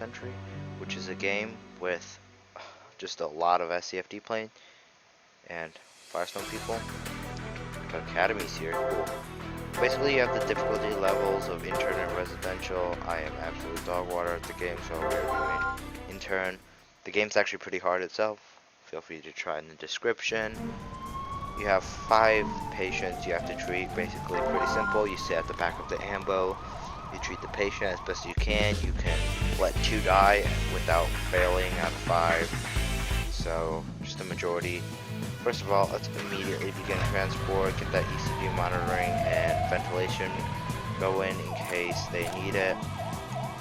Century, which is a game with just a lot of SCFD playing and Firestone people. Got academies here, cool. Basically, you have the difficulty levels of intern and residential. I am absolute dog water at the game, so we're doing intern. The game's actually pretty hard itself. Feel free to try in the description. You have 5 patients you have to treat. Basically, pretty simple. You sit at the back of the ambo. You treat the patient as best you can. You can let 2 die without failing out of 5. So, just a majority. First of all, let's immediately begin transport, get that ECG monitoring and ventilation going in case they need it.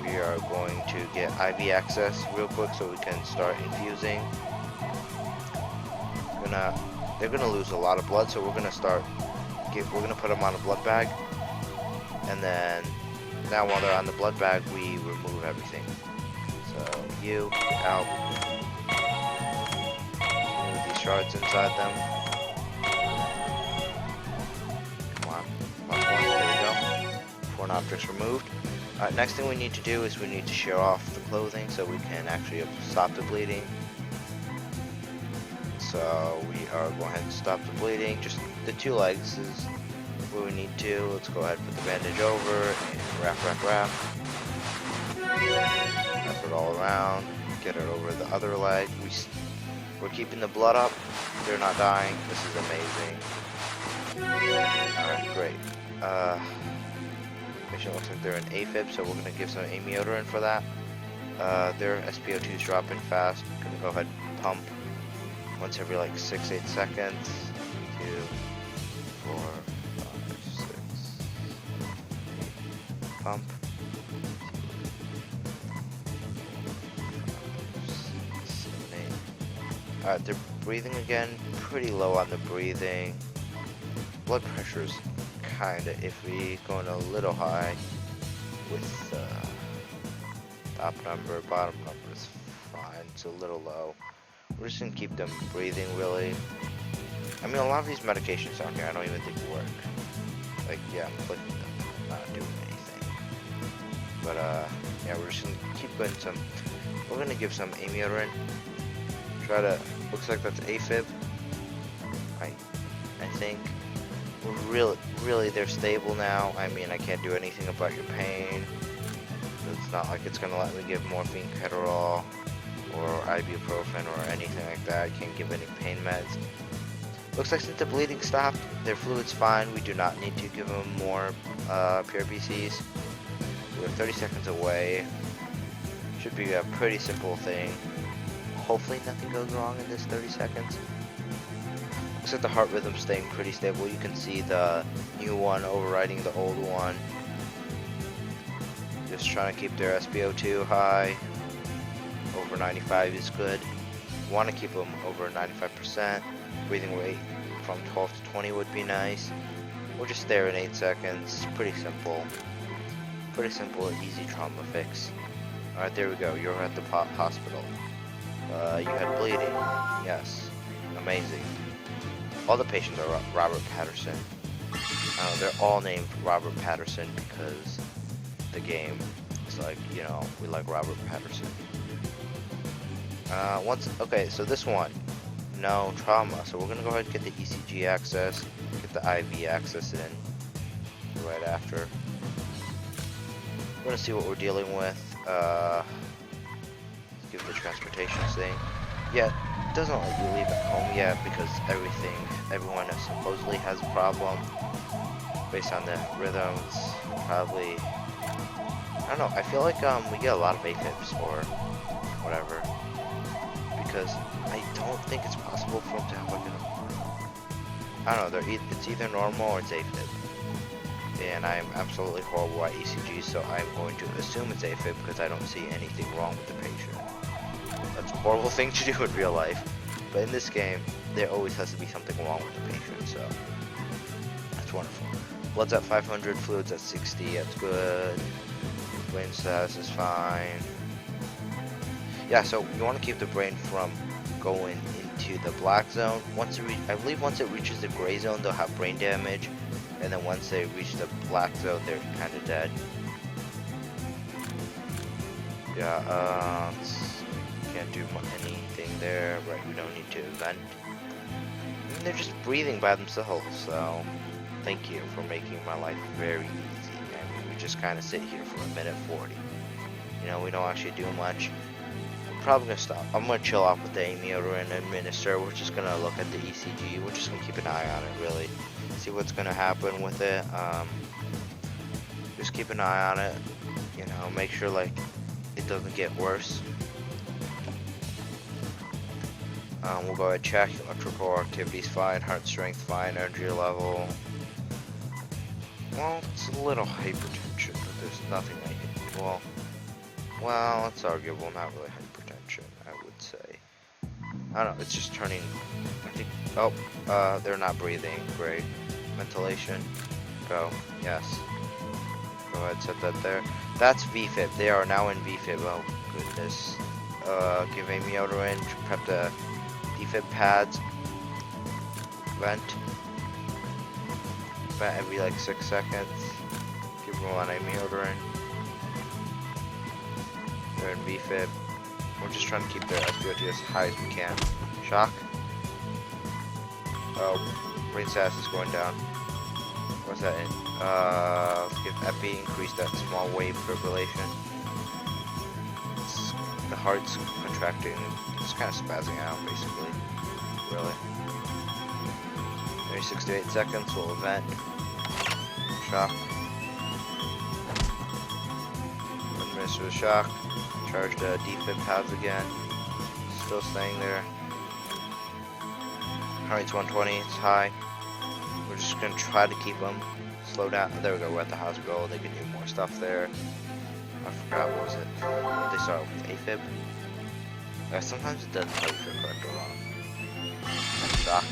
We are going to get IV access real quick so we can start infusing. They're gonna lose a lot of blood, so we're gonna put them on a blood bag, and then now while they're on the blood bag, we remove everything. So you get out. Shards inside them. Come on. Last one. There we go. Foreign objects removed. Alright, next thing we need to do is we need to shear off the clothing so we can actually stop the bleeding. So we are going ahead and stop the bleeding. Just the 2 legs is what we need to. Let's go ahead and put the bandage over and wrap. Wrap it all around. Get it over the other leg. We're keeping the blood up. They're not dying. This is amazing. Alright, great. Patient looks like they're in AFib, so we're going to give some amiodarone for that. Their SpO2 is dropping fast. Gonna go ahead and pump once every like 6-8 seconds. 2, 4, 5, 6. Pump. Alright, they're breathing again, pretty low on the breathing. Blood pressure's kinda iffy, going a little high with top number, bottom number is fine, it's a little low. We're just gonna keep them breathing really. I mean, a lot of these medications down here I don't even think work. Like, yeah, I'm clicking them, not doing anything. But yeah, we're just gonna keep putting some, we're gonna give some amiodarone. Try to, looks like that's AFib. I think really they're stable now. I mean, I can't do anything about your pain. It's not like it's gonna let me give morphine, Ketorol, or ibuprofen or anything like that. I can't give any pain meds. Looks like since the bleeding stopped, their fluid's fine. We do not need to give them more PRBCs. We're 30 seconds away. Should be a pretty simple thing. Hopefully nothing goes wrong in this 30 seconds. Looks like the heart rhythm's staying pretty stable. You can see the new one overriding the old one. Just trying to keep their SpO2 high. Over 95 is good. Want to keep them over 95%. Breathing rate from 12 to 20 would be nice. We'll just stare in 8 seconds. Pretty simple. Pretty simple and easy trauma fix. Alright, there we go. You're at the hospital. You had bleeding. Yes. Amazing. All the patients are Robert Patterson. They're all named Robert Patterson because the game is like, you know, we like Robert Patterson. Okay, so this one, no trauma. So we're gonna go ahead and get the ECG access, get the IV access in right after. We're gonna see what we're dealing with. Give the transportation thing. Yeah, it doesn't let you leave at home yet because everyone supposedly has a problem based on the rhythms. Probably, I don't know. I feel like we get a lot of AFibs or whatever because I don't think it's possible for them to have like a, I don't know. It's either normal or it's AFib. And I'm absolutely horrible at ECG, so I'm going to assume it's AFib because I don't see anything wrong with the patient. That's a horrible thing to do in real life, but in this game, there always has to be something wrong with the patient, so that's wonderful. Blood's at 500, fluid's at 60, that's good. Brain status is fine. Yeah, so you want to keep the brain from going into the black zone. I believe once it reaches the gray zone, they'll have brain damage. And then once they reach the black zone, they're kind of dead. Yeah, can't do anything there, right? We don't need to vent. And they're just breathing by themselves, so thank you for making my life very easy. I mean, we just kind of sit here for a minute 40. You know, we don't actually do much. I'm probably gonna stop. I'm gonna chill out with the amiodarone and administer. We're just gonna look at the ECG. We're just gonna keep an eye on it, really. See what's gonna happen with it. Just keep an eye on it. You know, make sure like it doesn't get worse. We'll go ahead and check. Electrical activity's fine, heart strength fine, energy level. Well, it's a little hypertension, but there's nothing I can. Well, it's arguable. Not really hypertension, I would say. I don't know. It's just turning. I think. Oh, they're not breathing. Great. Ventilation. Go. Yes. Go ahead. Set that there. That's VFib. They are now in VFib. Oh goodness. Give amiodarone. Prep the defib pads. Vent every like 6 seconds. Give them one amiodarone. They're in VFib. We're just trying to keep their SpO2 as high as we can. Shock. Oh, brain status is going down. What's that in? Let's give epi, increase that small wave fibrillation. The heart's contracting, it's kind of spazzing out basically. Really. Every 6 to 8 seconds we'll vent. Shock. Administer the shock. Charge the defib pads again. Still staying there. Heart rate's 120, it's high. We're just gonna try to keep them. Slow down. There we go, we're at the hospital. They can do more stuff there. I forgot, what was it? They start with AFib. Sometimes it doesn't tell you if you're correct or wrong. Shock.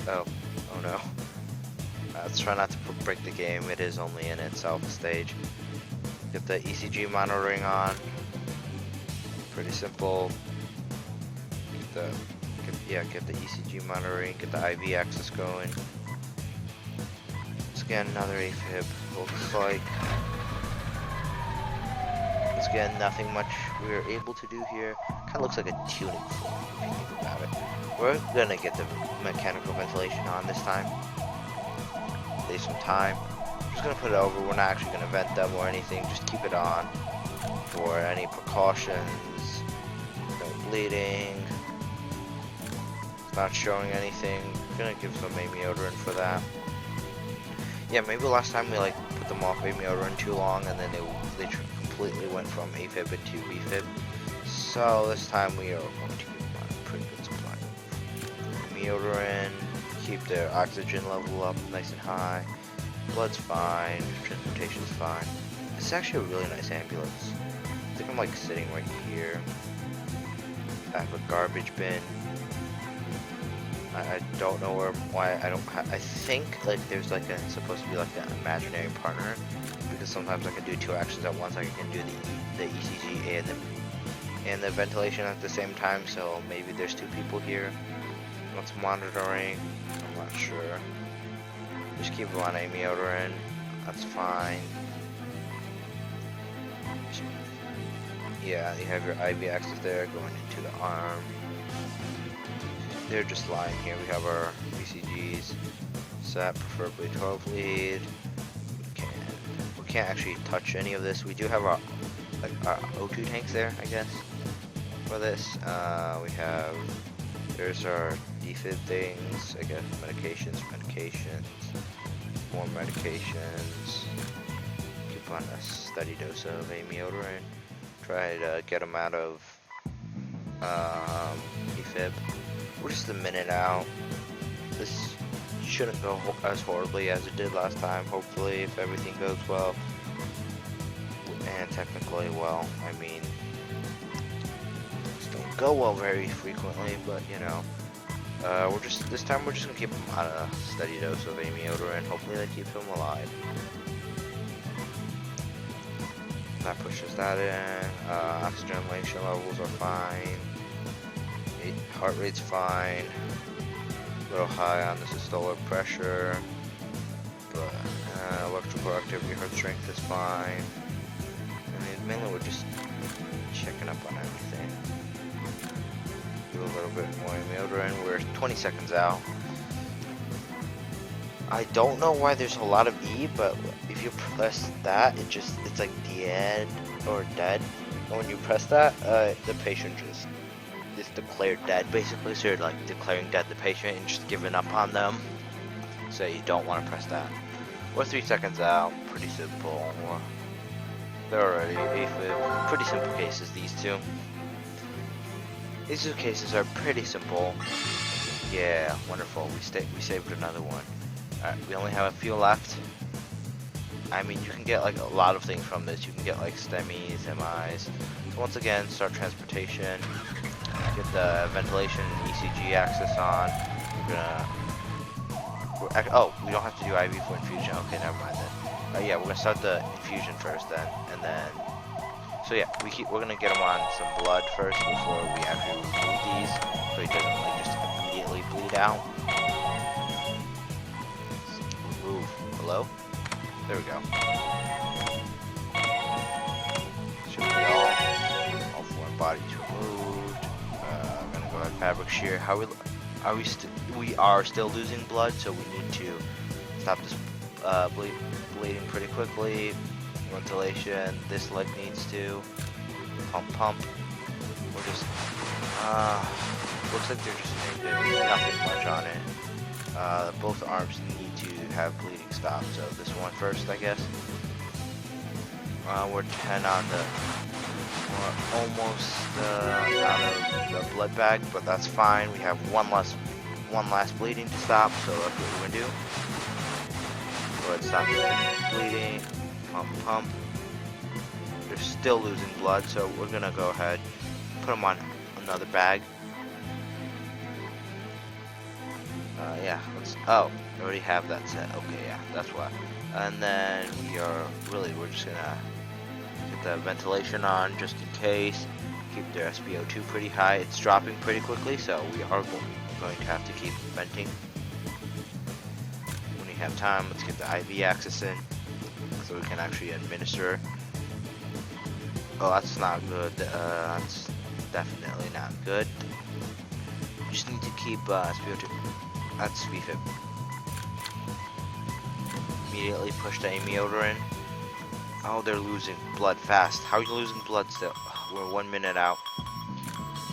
Oh no. Let's try not to break the game. It is only in itself stage. Get the ECG monitoring on. Pretty simple. Get the ECG monitoring. Get the IV access going. Again, another AFib. Looks like. Once again, nothing much we are able to do here. Kind of looks like a tuning fork if you think about it. We're gonna get the mechanical ventilation on this time. Save some time. Just gonna put it over. We're not actually gonna vent them or anything. Just keep it on for any precautions. No bleeding. It's not showing anything. Gonna give some amiodarone for that. Yeah, maybe last time we like put them off amiodarone too long, and then they completely went from AFib into VFib. So this time we are going to give them a pretty good supply. Amiodarone, keep their oxygen level up nice and high. Blood's fine, transportation's fine. This is actually a really nice ambulance. I think I'm like sitting right here. I have a garbage bin. I don't know why I don't I think like there's like supposed to be like an imaginary partner, because sometimes I can do 2 actions at once. I can do the ECG and the ventilation at the same time, so maybe there's 2 people here. What's monitoring? I'm not sure. Just keep them on amiodarone. That's fine. Yeah, you have your IV access there going into the arm. They're just lying here. We have our ECGs set, preferably 12 lead. We can't actually touch any of this. We do have our O2 tanks there, I guess, for this. There's our defib things, I guess, medications, more medications. Keep on a steady dose of amiodarone. Try to get them out of defib. We're just a minute out. This shouldn't go as horribly as it did last time. Hopefully, if everything goes well, and technically well, I mean, things don't go well very frequently, but you know, this time we're just gonna keep them on a steady dose of amiodarone. Hopefully, that keeps them alive. That pushes that in. Oxygen levels are fine. Heart rate's fine. A little high on the systolic pressure, but electrical activity, heart strength is fine. mean, mainly we're just checking up on everything. Do a little bit more deodorant. We're 20 seconds out. I don't know why there's a lot of E, but if you press that, it's like dead or dead. And when you press that, the patient just is declared dead, basically. So you're like declaring dead the patient and just giving up on them. So you don't want to press that. We're 3 seconds out. Pretty simple. They're already AFib. Pretty simple cases, these two. These two cases are pretty simple. Yeah, wonderful. We saved another one. Alright, we only have a few left. I mean, you can get like a lot of things from this. You can get like STEMIs, MIs. So once again, start transportation. Get the ventilation and ECG access on. Oh, we don't have to do IV for infusion. Okay, never mind then. Yeah, we're gonna start the infusion first then, and then. So yeah, we're gonna get him on some blood first before we actually remove these, so he doesn't like just immediately bleed out. Remove. Hello? There we go. Should be all foreign bodies removed. I'm gonna go ahead and fabric shear. We are still losing blood, so we need to stop this bleeding pretty quickly. Ventilation. This leg needs to pump. We're just looks like they're just doing nothing much on it. Both arms need to have bleeding stop. So this one first, I guess. We're 10 on the. We're almost out of the blood bag, but that's fine. We have one last bleeding to stop. So that's what we're gonna do. Go ahead, stop the bleeding. Pump. They're still losing blood, so we're gonna go ahead, put them on another bag. Yeah. Oh, I already have that set. Okay, yeah, that's why. And then we're just gonna get the ventilation on just in case. Keep their SpO2 pretty high. It's dropping pretty quickly, so we are going to have to keep venting. When we have time, let's get the IV access in, so we can actually administer. Oh, that's not good. That's definitely not good. You just need to keep SpO2. That's VFib. Immediately push the amiodarone in. Oh, they're losing blood fast. How are you losing blood still? We're 1 minute out.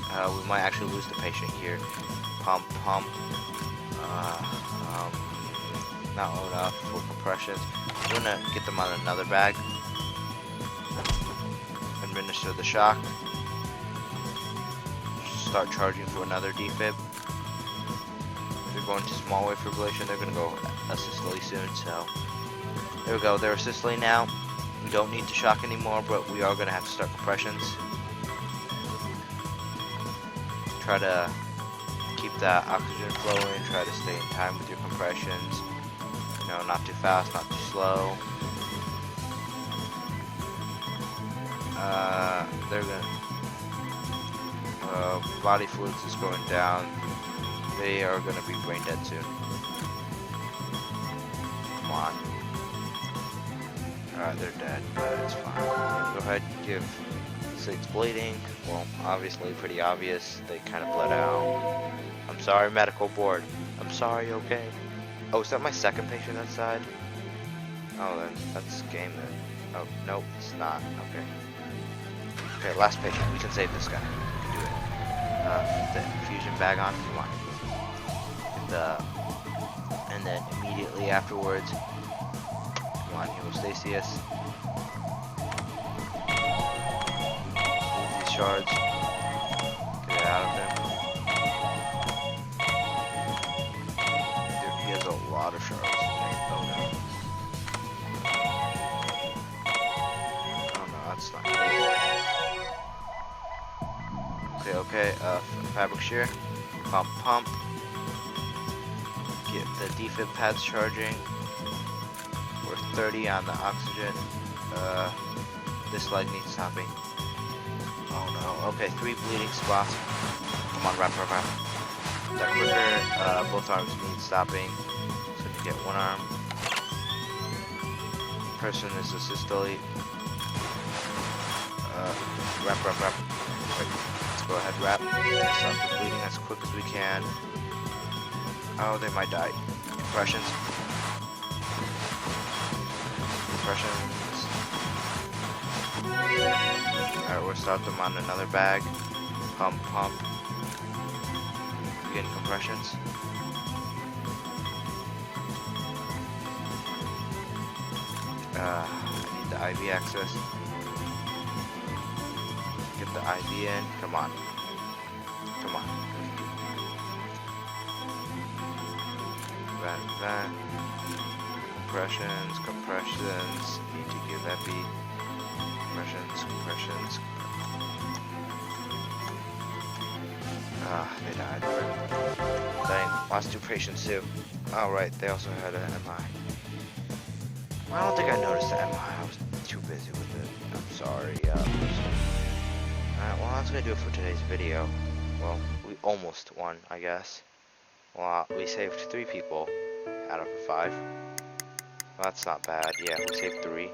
We might actually lose the patient here. Pump. Not enough for compressions. We're gonna get them on another bag. Administer the shock. Start charging for another defib. If they're going to small wave fibrillation, they're gonna go asystole soon. So there we go. They're asystole now. We don't need to shock anymore, but we are gonna have to start compressions. Try to keep that oxygen flowing. Try to stay in time with your compressions. You know, not too fast, not too slow. They're gonna. Body fluids is going down. They are gonna be brain dead soon. Come on. Alright, they're dead, but it's fine. Go ahead, say it's bleeding. Well, obviously, pretty obvious. They kind of bled out. I'm sorry, medical board. I'm sorry, okay? Oh, is that my second patient outside? Oh, then that's game then. Oh, nope, it's not. Okay. Okay, last patient. We can save this guy. We can do it. Get the infusion bag on. Come on. And then immediately afterwards, come on, hemostasis. Move these shards. Get it out of him. He has a lot of shards. Oh no. Oh no, that's not good. Okay, fabric shear. Pump. Get the defib pads charging. We're 30 on the oxygen. This leg needs stopping. Oh no. Okay, 3 bleeding spots. Come on, wrap. That quicker. Both arms need stopping. So you get one arm. Person is asystole. Wrap. Wait, let's go ahead, wrap. Stop the bleeding as quick as we can. Oh, they might die. Compressions. Alright, we'll start them on another bag. Pump. Begin compressions. I need the IV access. Get the IV in. Come on. Vent. Compressions. Need to give epi. Compressions. They died. Dang, lost 2 patients too. Alright, they also had an MI. I don't think I noticed the MI. I was too busy with it. I'm sorry. Alright, well that's gonna do it for today's video. Well, we almost won, I guess. Well, we saved 3 people out of 5. Well, that's not bad. Yeah, we saved 3.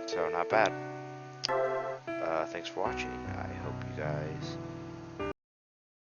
So, not bad. Thanks for watching. I hope you guys